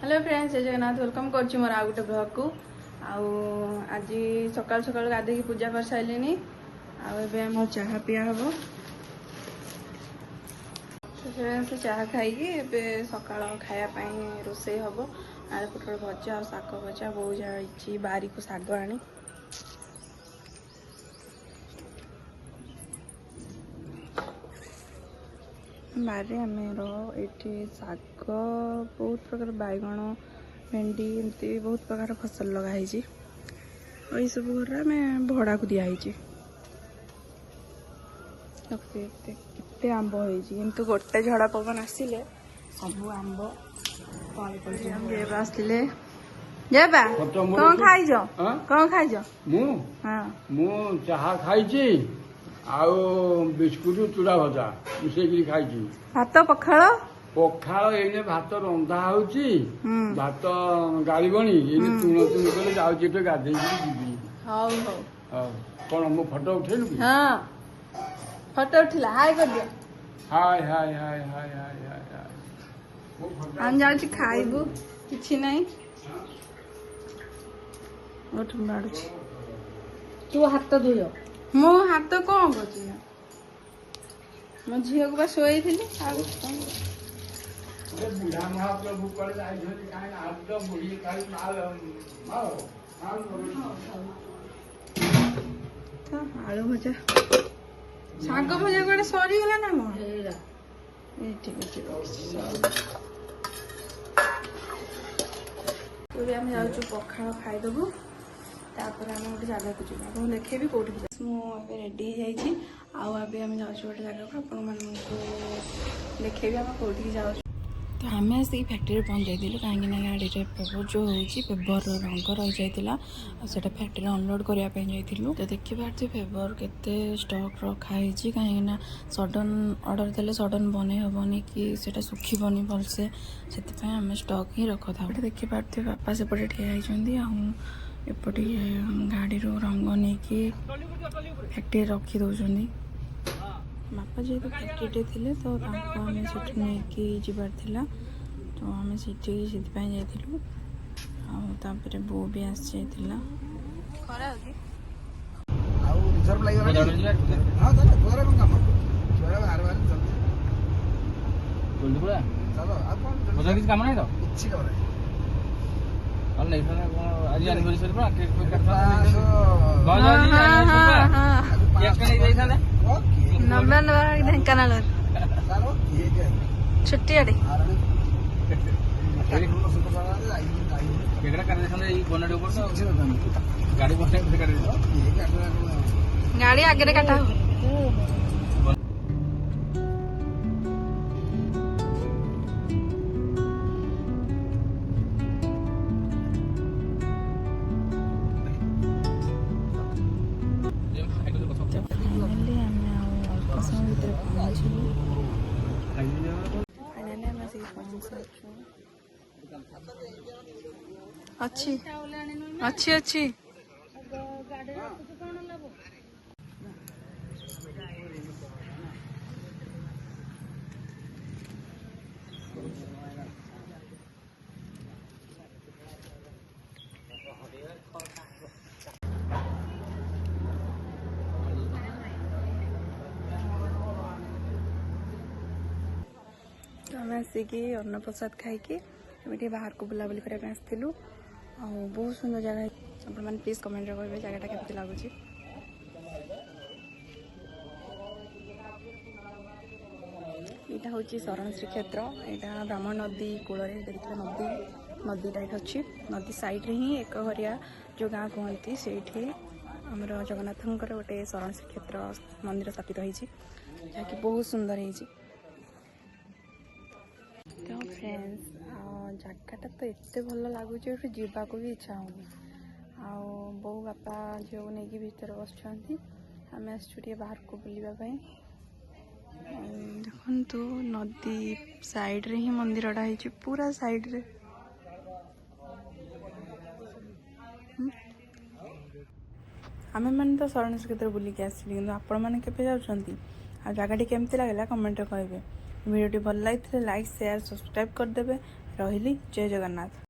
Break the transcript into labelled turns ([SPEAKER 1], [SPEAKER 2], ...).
[SPEAKER 1] Hello friends, जय Jagannath. Welcome कर मोर आउ गोटे ब्लॉग को। आज सकाल सकाल गाधे की पूजा कर सारे आम चाह पिया हम से चाह खाई सकाल खायापी रोसे हम आलू पोटल भजा और शाग भजा बहुत जाइए बारी को शाग आनी बारे आमर ये शाग बहुत प्रकार बैगण भेंडी एमती बहुत प्रकार फसल लगाई ये सब घर आम भड़ा को दिखाई केते आंब हो गोटे झड़ा पवन आसिले सब आंब आसते जेबा कौन खाइज कौन खाइज
[SPEAKER 2] मु चाहा खाई आउ बिस्कुट चूड़ा भजा मिसेक खाई
[SPEAKER 1] भात पखाल
[SPEAKER 2] पखाल एने भात रंधा होची भात गाड़ी बनी एने तुण तुण कले जाउची तो गाधे जीवी
[SPEAKER 1] हाउ हाउ
[SPEAKER 2] हां कोन मो फोटो उठेलु की
[SPEAKER 1] हां फोटो उठिला हाय कर दियो
[SPEAKER 2] हाय हाय हाय हाय हाय हाय
[SPEAKER 1] हम जाउची खाइबु किछि नहीं उठ बाडुची
[SPEAKER 3] तू हाथ धोयो
[SPEAKER 1] मो हाथ कौन कर मो झील को शोई थी
[SPEAKER 2] बुढ़ा महाप्रभु पर आज तो बुढ़ी खाली
[SPEAKER 1] आलू भजा शाग भजा कड़े सरीगला ना कौन आम जाऊँ पखाड़ खाईदेबू तापर आम गोटे जगह को जीवा आपको देखेबी कौटी मुझे रेडी हो आम जाऊँ गोटे जगह को आपको देखेबी आम कौटी जाऊँ तो आम आसिक फैक्ट्री पहुँच जाइलु कहीं गाड़ी पेपर जो होवर रंग रही जाता से फैक्ट्री अनलोड करने जाइलु तो देखिए पेपर केते स्टॉक रखाई कहीं सडन ऑर्डर देले सडन बने हेनी कि सुखीबनी भलसे से आम स्टॉक ही रखा था देखिए बापा सेपटे ठिया एपटे गाड़ी रंग नहीं कि फैक्ट्री रखी दौरान बापा जेहतु फैक्ट्री थे तो आम से नहीं जबार थिला तो आम से जाइलु आपर बो भी आसी
[SPEAKER 4] काम नहीं तो आज एनिवर्सरी पर केक काट
[SPEAKER 1] नब्बे ढेंकानाल छुट्टी आड़े गाड़ी आगे काटा अच्छी अच्छी अच्छी आम आसिक अन्न प्रसाद खाई बाहर को बुलाबुली करने आसलु बहुत सुंदर जगह आप प्लीज कमेंट करेंगे जगह केमती लगुच यहाँ हूँ शरण श्रीक्षेत्र यहाँ ब्राह्मण नदी कूल देखिए नदीटा ये अच्छी नदी साइड्रे ही एक घरिया जो गाँ कहती से आमर जगन्नाथ गोटे शरण श्रीक्षेत्र मंदिर स्थापित होती जहाँकि बहुत सुंदर है तो फ्रेंड्स जगटा तो एत भल लगुच जावाक भी इच्छा होनी बो बापा झील को लेकिन भर बस आम आसुटे बाहर को बुलावाई देखु नदी साइड्रे ही मंदिरटा है पूरा साइड्रे आमे मैंने तो शरण श्रीक्षेत्र बुलिकी आसिली कि आपण मैंने केवे जाउछंती आ जगह केमती लगला कमेंट करेंगे वीडियो भल लगी लाइक शेयर सब्सक्राइब करदे ରହିଲି, ଜୟ ଜଗନ୍ନାଥ।